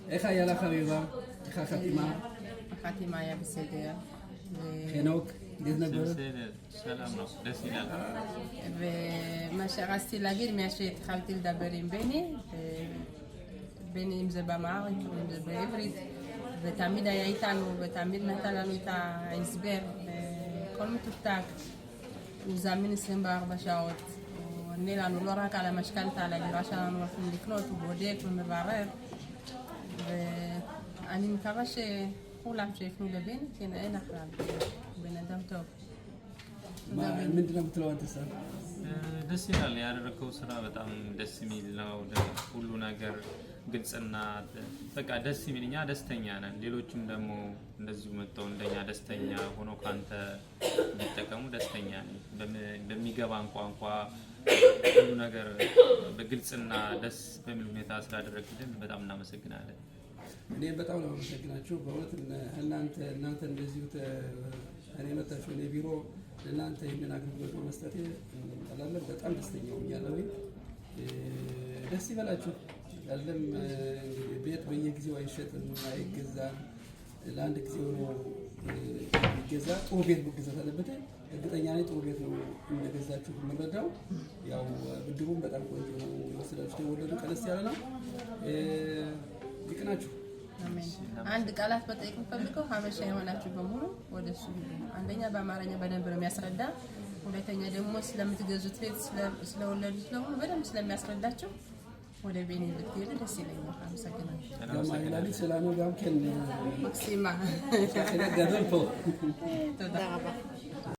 איך היה לך חביבה? איך החתימה? החתימה היה בסדר. חינוך? בסדר, שלום לך, דס אילן. ומה שרציתי להגיד, מאז שהתחלתי לדבר עם בני, אם זה באמהרית או אם זה בעברית, ותמיד היה איתנו ותמיד נתן לנו את ההסבר, וכל מתוקתק, הוא זמין 24 שעות, הוא עונה לנו לא רק על המשכנתא, על הדירה שלנו הולכים לקנות, הוא בודק ומברר, ואני מקווה שכולם שיפנו לבני, כן, אין אחריו, בן אדם טוב. ምንድን ነው የምትለው አንተ? ደስ ይላል ያደረከው ስራ በጣም ደስ የሚል ነው። ሁሉ ነገር ግልጽና በቃ ደስ የሚልኛ ደስተኛ ነን። ሌሎችም ደግሞ እንደዚሁ መጥተው እንደኛ ደስተኛ ሆኖ ካንተ ቢጠቀሙ ደስተኛ ነኝ። በሚገባን ቋንቋ ሁሉ ነገር በግልጽና ደስ በሚል ሁኔታ ስላደረግልን በጣም እናመሰግናለን። እኔ በጣም ነው የማመሰግናችሁ በእውነት እናንተ እንደዚሁ እኔ መጣችሁ እኔ ቢሮ ለእናንተ ይህንን አገልግሎት መስጠቴ አላለም በጣም ደስተኛ ሆኛለሁ። ደስ ይበላችሁ። ያለም ቤት በየጊዜው አይሸጥም አይገዛም። ለአንድ ጊዜ ሆኖ ይገዛ ጥሩ ቤት መገዛት አለበት። እርግጠኛ ነኝ ጥሩ ቤት ነው እንደገዛችሁ የምንረዳው። ያው ብድሩም በጣም ቆንጆ ነው የወሰዳችሁት የወለዱ ቀለስ ያለ ነው። ይቅናችሁ። አሜን። አንድ ቃላት በጠይቅ ፈልገው ሀበሻ የሆናችሁ በሙሉ ወደሱ አንደኛ በአማርኛ በደንብ ነው የሚያስረዳ፣ ሁለተኛ ደግሞ ስለምትገዙት ቤት ስለወለዱት ስለሆነ በደንብ ስለሚያስረዳችሁ ወደ ቤኒ ልትሄዱ ደስ ይለኛል። አመሰግናለሁ። ማይላሊ ሰላም ጋር ከን ማክሲማ ገደልፎ ተዳባ